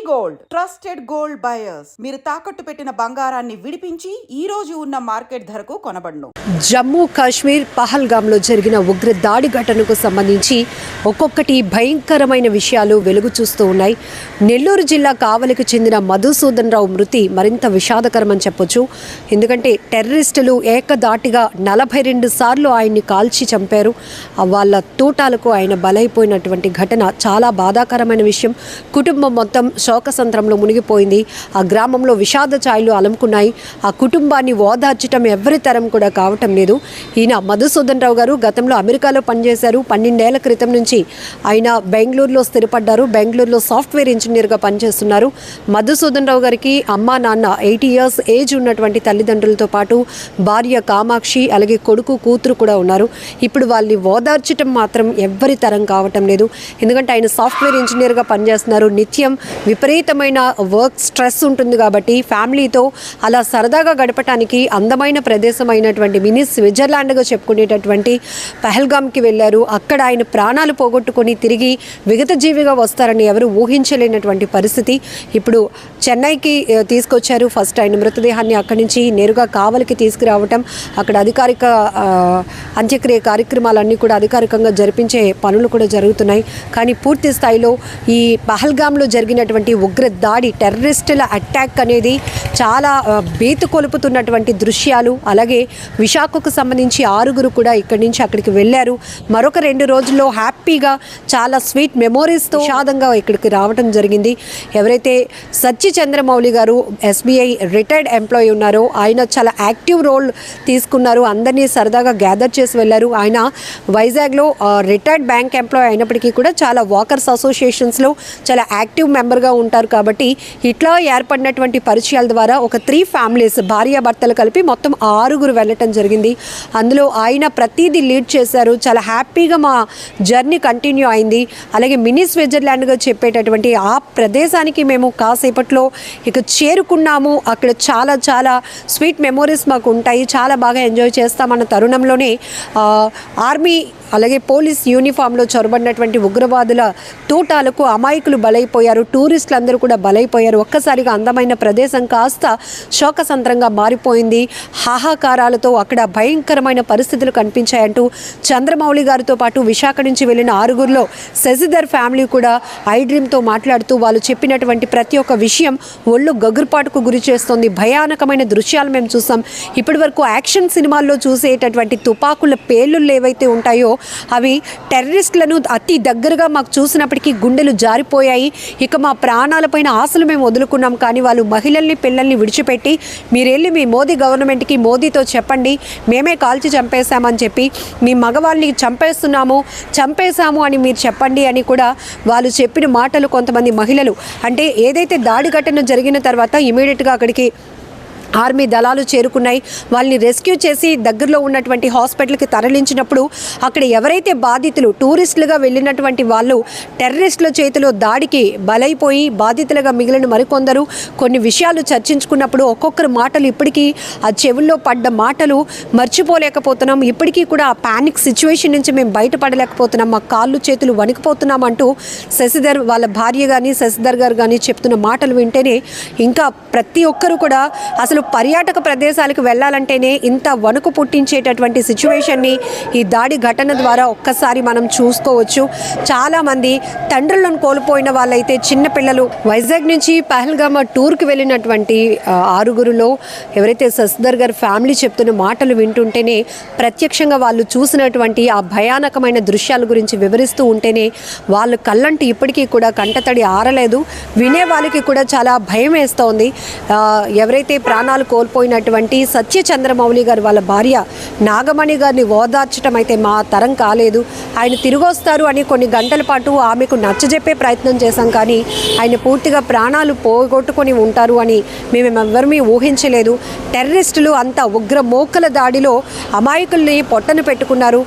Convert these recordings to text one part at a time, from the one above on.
Gold trusted gold buyers మీరు తాకట్టు పెట్టిన బంగారాన్ని విడిపించి ఈ రోజు ఉన్న మార్కెట్ ధరకు కొనబడును. జమ్మూ కాశ్మీర్ పహల్గామ్లో జరిగిన ఉగ్ర దాడి ఘటనకు సంబంధించి ఒక్కొక్కటి భయంకరమైన విషయాలు వెలుగు చూస్తూ ఉన్నాయి. నెల్లూరు జిల్లా కావలికి చెందిన మధుసూదన్ రావు మృతి మరింత విషాదకరమని చెప్పొచ్చు. ఎందుకంటే టెర్రరిస్టులు ఏకదాటిగా 42 సార్లు ఆయన్ని కాల్చి చంపారు. వాళ్ళ తూటాలకు ఆయన బలైపోయినటువంటి ఘటన చాలా బాధాకరమైన విషయం. కుటుంబం మొత్తం శోకసంద్రంలో మునిగిపోయింది. ఆ గ్రామంలో విషాద ఛాయలు అలముకున్నాయి. ఆ కుటుంబాన్ని ఓదార్చడం ఎవరి తరం కూడా కావటం లేదు. ఈయన మధుసూదన్ రావు గారు గతంలో అమెరికాలో పనిచేశారు. 12 ఏళ్ల క్రితం నుంచి ఆయన బెంగళూరులో స్థిరపడ్డారు. బెంగళూరులో సాఫ్ట్వేర్ ఇంజనీర్గా పనిచేస్తున్నారు. మధుసూదన్ రావు గారికి అమ్మా నాన్న 80 ఇయర్స్ ఏజ్ ఉన్నటువంటి తల్లిదండ్రులతో పాటు భార్య కామాక్షి అలాగే కొడుకు కూతురు కూడా ఉన్నారు. ఇప్పుడు వాళ్ళని ఓదార్చడం మాత్రం ఎవ్వరి తరం కావటం లేదు. ఎందుకంటే ఆయన సాఫ్ట్వేర్ ఇంజనీర్గా పనిచేస్తున్నారు. నిత్యం విపరీతమైన వర్క్ స్ట్రెస్ ఉంటుంది కాబట్టి ఫ్యామిలీతో అలా సరదాగా గడపడానికి అందమైన ప్రదేశం అయినటువంటి మినీ స్విట్జర్లాండ్గా చెప్పుకునేటటువంటి పహల్గామ్కి వెళ్ళారు. అక్కడ ఆయన ప్రాణాలు పోగొట్టుకొని తిరిగి విగతజీవిగా వస్తారని ఎవరు ఊహించలేనటువంటి పరిస్థితి. ఇప్పుడు చెన్నైకి తీసుకొచ్చారు. ఫస్ట్ ఆయన మృతదేహాన్ని అక్కడి నుంచి నేరుగా కావలికి తీసుకురావటం, అక్కడ అధికారిక అంత్యక్రియ కార్యక్రమాలన్నీ కూడా అధికారికంగా జరిపించే పనులు కూడా జరుగుతున్నాయి. కానీ పూర్తి స్థాయిలో ఈ పహల్గామ్లో జరిగినటువంటి ఉగ్ర దాడి, టెర్రరిస్టుల అటాక్ అనేది చాలా భీతి కొలుపుతున్నటువంటి దృశ్యాలు. అలాగే విశాఖకు సంబంధించి 6 కూడా ఇక్కడి నుంచి అక్కడికి వెళ్ళారు. మరొక 2 రోజుల్లో హ్యాపీగా చాలా స్వీట్ మెమోరీస్తో విషాదంగా ఇక్కడికి రావడం జరిగింది. ఎవరైతే సచ్చి చంద్రమౌళి గారు SBI రిటైర్డ్ ఎంప్లాయీ ఉన్నారో ఆయన చాలా యాక్టివ్ రోల్ తీసుకున్నారు. అందరినీ సరదాగా గ్యాదర్ చేసి వెళ్ళారు. ఆయన వైజాగ్లో రిటైర్డ్ బ్యాంక్ ఎంప్లాయీ అయినప్పటికీ కూడా చాలా వాకర్స్ అసోసియేషన్స్లో చాలా యాక్టివ్ మెంబర్గా ఉంటారు. కాబట్టి ఇట్లా ఏర్పడినటువంటి పరిచయాల ద్వారా ఒక 3 ఫ్యామిలీస్ భార్యాభర్తలు కలిపి మొత్తం 6 వెళ్ళటం జరిగింది. అందులో ఆయన ప్రతిదీ లీడ్ చేశారు. చాలా హ్యాపీగా మా జర్నీ కంటిన్యూ అయింది. అలాగే మినీ స్విట్జర్లాండ్గా చెప్పేటటువంటి ఆ ప్రదేశానికి మేము కాసేపట్లో ఇక చేరుకున్నాము. అక్కడ చాలా చాలా స్వీట్ మెమోరీస్ మాకు ఉంటాయి. చాలా బాగా ఎంజాయ్ చేస్తామన్న తరుణంలోనే ఆర్మీ అలాగే పోలీస్ యూనిఫామ్లో చొరబడినటువంటి ఉగ్రవాదుల తూటాలకు అమాయకులు బలైపోయారు. టూరిస్టులు అందరూ కూడా బలైపోయారు. ఒక్కసారిగా అందమైన ప్రదేశం కాస్త శోకసంద్రంగా మారిపోయింది. హాహాకారాలతో అక్కడ భయంకరమైన పరిస్థితులు కనిపించాయంటూ చంద్రమౌళి గారితో పాటు విశాఖ నుంచి వెళ్ళిన 6 శశిధర్ ఫ్యామిలీ కూడా ఐ డ్రీమ్తో మాట్లాడుతూ వాళ్ళు చెప్పినటువంటి ప్రతి ఒక్క విషయం ఒళ్ళు గగురుపాటుకు గురి చేస్తుంది. భయానకమైన దృశ్యాలు మేము చూసాం. ఇప్పటి వరకు యాక్షన్ సినిమాల్లో చూసేటటువంటి తుపాకుల పేలుళ్ళు ఏవైతే ఉంటాయో అవి టెర్రరిస్టులను అతి దగ్గరగా మాకు చూసినప్పటికీ గుండెలు జారిపోయాయి. ఇక మా ప్రాణాలపైన ఆశలు మేము వదులుకున్నాం. కానీ వాళ్ళు మహిళల్ని పిల్లల్ని విడిచిపెట్టి మీరు వెళ్ళి మీ మోదీ గవర్నమెంట్కి మోదీతో చెప్పండి మేమే కాల్చి చంపేశామని చెప్పి మీ మగవాళ్ళని చంపేశాము అని మీరు చెప్పండి అని కూడా వాళ్ళు చెప్పిన మాటలు కొంతమంది మహిళలు అంటే ఏదైతే దాడి ఘటన జరిగిన తర్వాత ఇమీడియట్గా అక్కడికి ఆర్మీ దళాలు చేరుకున్నాయి. వాళ్ళని రెస్క్యూ చేసి దగ్గరలో ఉన్నటువంటి హాస్పిటల్కి తరలించినప్పుడు అక్కడ ఎవరైతే బాధితులు టూరిస్టులుగా వెళ్ళినటువంటి వాళ్ళు టెర్రరిస్టుల చేతిలో దాడికి బలైపోయి బాధితులుగా మిగిలిన మరికొందరు కొన్ని విషయాలు చర్చించుకున్నప్పుడు ఒక్కొక్కరు మాటలు ఇప్పటికీ ఆ చెవుల్లో పడ్డ మాటలు మర్చిపోలేకపోతున్నాం. ఇప్పటికీ కూడా ఆ ప్యానిక్ సిచ్యువేషన్ నుంచి మేము బయటపడలేకపోతున్నాం. మా కాళ్ళు చేతులు వణికిపోతున్నాం అంటూ శశిధర్ వాళ్ళ భార్య కానీ శశిధర్ గారు కానీ చెప్తున్న మాటలు వింటేనే ఇంకా ప్రతి ఒక్కరు కూడా అసలు పర్యాటక ప్రదేశాలకు వెళ్ళాలంటేనే ఇంత వణుకు పుట్టించేటటువంటి సిచ్యువేషన్ని ఈ దాడి ఘటన ద్వారా ఒక్కసారి మనం చూసుకోవచ్చు. చాలామంది తండ్రులను కోల్పోయిన వాళ్ళైతే చిన్నపిల్లలు వైజాగ్ నుంచి పహల్గామ్ టూర్కి వెళ్ళినటువంటి 6 ఎవరైతే శశిధర్ గారి ఫ్యామిలీ చెప్తున్న మాటలు వింటుంటేనే ప్రత్యక్షంగా వాళ్ళు చూసినటువంటి ఆ భయానకమైన దృశ్యాల గురించి వివరిస్తూ ఉంటేనే వాళ్ళు కళ్ళంటూ ఇప్పటికీ కూడా కంటతడి ఆరలేదు. వినే వాళ్ళకి కూడా చాలా భయం వేస్తోంది. ఎవరైతే ప్రాణాలు కోల్పోయినటువంటి సత్య చంద్రమౌళి గారు వాళ్ళ భార్య నాగమణి గారిని ఓదార్చడం అయితే మా తరం కాలేదు. ఆయన తిరిగి వస్తారు అని కొన్ని గంటల పాటు ఆమెకు నచ్చజెప్పే ప్రయత్నం చేశాం. కానీ ఆయన పూర్తిగా ప్రాణాలు పోగొట్టుకొని ఉంటారు అని మేమెవ్వరమీ ఊహించలేదు. టెర్రరిస్టులు అంత ఉగ్ర మోకల దాడిలో అమాయకుల్ని పొట్టను పెట్టుకున్నారు.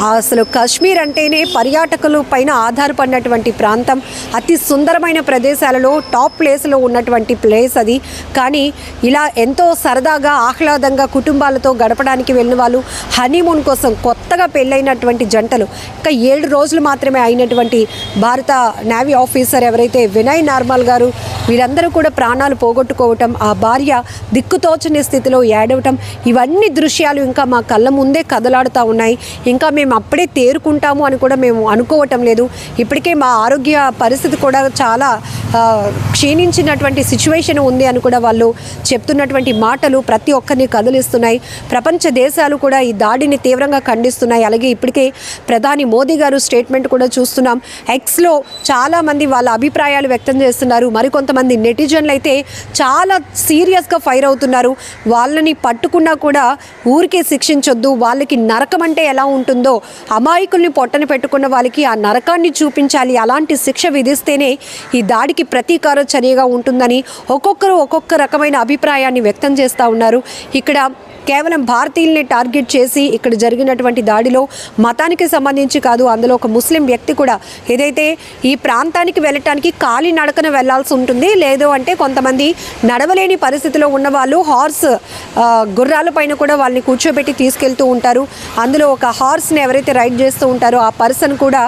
అసలు కాశ్మీర్ అంటేనే పర్యాటకుల పైన ఆధారపడినటువంటి ప్రాంతం. అతి సుందరమైన ప్రదేశాలలో టాప్ ప్లేస్లో ఉన్నటువంటి ప్లేస్ అది. కానీ ఇలా ఎంతో ఎంతో సరదాగా ఆహ్లాదంగా కుటుంబాలతో గడపడానికి వెళ్ళిన వాళ్ళు, హనీమూన్ కోసం కొత్తగా పెళ్ళైనటువంటి జంటలు, ఇంకా 7 రోజులు మాత్రమే అయినటువంటి భారత నేవీ ఆఫీసర్ ఎవరైతే వినయ్ నార్మల్ గారు, వీళ్ళందరూ కూడా ప్రాణాలు పోగొట్టుకోవటం, ఆ భార్య దిక్కుతోచని స్థితిలో ఏడవటం, ఇవన్నీ దృశ్యాలు ఇంకా మా కళ్ళ ముందే కదలాడుతూ ఉన్నాయి. ఇంకా మేము అప్పుడే తేరుకుంటాము అని కూడా మేము అనుకోవటం లేదు. ఇప్పటికే మా ఆరోగ్య పరిస్థితి కూడా చాలా క్షీణించినటువంటి సిచ్యువేషన్ ఉంది అని కూడా వాళ్ళు చెప్తున్నటువంటి మాటలు ప్రతి ఒక్కరిని కదిలిస్తున్నాయి. ప్రపంచ దేశాలు కూడా ఈ దాడిని తీవ్రంగా ఖండిస్తున్నాయి. అలాగే ఇప్పటికే ప్రధాని మోదీ గారు స్టేట్మెంట్ కూడా చూస్తున్నాం. ఎక్స్లో చాలామంది వాళ్ళ అభిప్రాయాలు వ్యక్తం చేస్తున్నారు. మరికొంతమంది నెటిజన్లు అయితే చాలా సీరియస్గా ఫైర్ అవుతున్నారు. వాళ్ళని పట్టుకున్నా కూడా ఊరికే శిక్షించొద్దు, వాళ్ళకి నరకం అంటే ఎలా ఉంటుందో, అమాయకుల్ని పొట్టన పెట్టుకున్న వాళ్ళకి ఆ నరకాన్ని చూపించాలి, అలాంటి శిక్ష విధిస్తేనే ఈ దాడికి ప్రతీకార చర్యగా ఉంటుందని ఒక్కొక్కరు ఒక్కొక్క రకమైన అభిప్రాయాన్ని వ్యక్తం చేస్తూ ఉన్నారు. ఇక్కడ కేవలం భారతీయుల్ని టార్గెట్ చేసి ఇక్కడ జరిగినటువంటి దాడిలో మతానికి సంబంధించి కాదు, అందులో ఒక ముస్లిం వ్యక్తి కూడా ఏదైతే ఈ ప్రాంతానికి వెళ్ళటానికి కాలినడకన వెళ్లాల్సి ఉంటుంది, లేదు అంటే కొంతమంది నడవలేని పరిస్థితిలో ఉన్న వాళ్ళు గుర్రాల పైన కూడా వాళ్ళని కూర్చోబెట్టి తీసుకెళ్తూ ఉంటారు. అందులో ఒక హార్స్ని ఎవరైతే రైడ్ చేస్తూ ఉంటారో ఆ పర్సన్ కూడా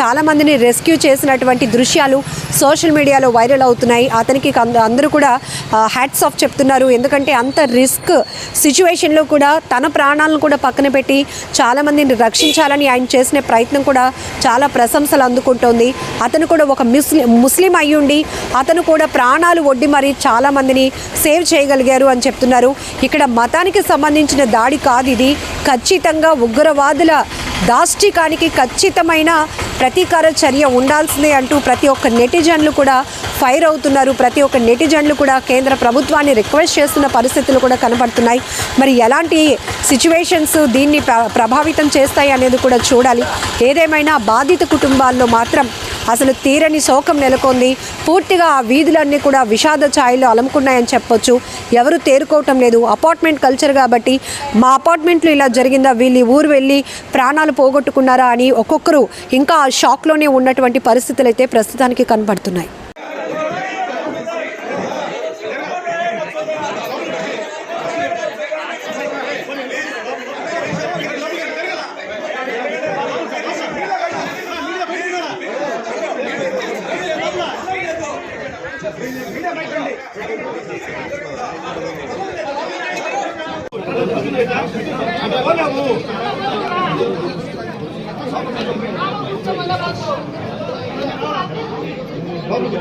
చాలామందిని రెస్క్యూ చేసినటువంటి దృశ్యాలు సోషల్ మీడియాలో వైరల్ అవుతున్నాయి. అతనికి అందరూ కూడా హ్యాట్స్ ఆఫ్ చెప్తున్నారు. ఎందుకంటే అంత రిస్క్ సిచ్యువేషన్లో కూడా తన ప్రాణాలను కూడా పక్కన పెట్టి చాలామందిని రక్షించాలని ఆయన చేసిన ప్రయత్నం కూడా చాలా ప్రశంసలు అందుకుంటోంది. అతను కూడా ఒక ముస్లిం అయ్యుండి అతను కూడా ప్రాణాలు ఒడ్డి మరి చాలామందిని సేవ్ చేయగలిగారు అని చెప్తున్నారు. ఇక్కడ మతానికి సంబంధించిన దాడి కాదు ఇది, ఖచ్చితంగా ఉగ్రవాదుల దాష్టికానికి ఖచ్చితమైన ప్రతీకార చర్య ఉండాల్సిందే అంటూ ప్రతి ఒక్క నెటిజన్లు కూడా ఫైర్ అవుతున్నారు. ప్రతి ఒక్క నెటిజన్లు కూడా కేంద్ర ప్రభుత్వాన్ని రిక్వెస్ట్ చేస్తున్న పరిస్థితులు కూడా కనపడుతున్నాయి. మరి ఎలాంటి సిచ్యువేషన్స్ దీన్ని ప్రభావితం చేస్తాయి అనేది కూడా చూడాలి. ఏదేమైనా బాధిత కుటుంబాల్లో మాత్రం అసలు తీరని శోకం నెలకొంది. పూర్తిగా ఆ వీధులన్నీ కూడా విషాద ఛాయలు అలముకున్నాయని చెప్పొచ్చు. ఎవరు తేరుకోవటం లేదు. అపార్ట్మెంట్ కల్చర్ కాబట్టి మా అపార్ట్మెంట్లో ఇలా జరిగిందా, వీళ్ళు ఊరు వెళ్ళి ప్రాణాలు పోగొట్టుకున్నారా అని ఒక్కొక్కరు ఇంకా ఆ షాక్లోనే ఉన్నటువంటి పరిస్థితులు అయితే ప్రస్తుతానికి కనపడుతున్నాయి. Vamos,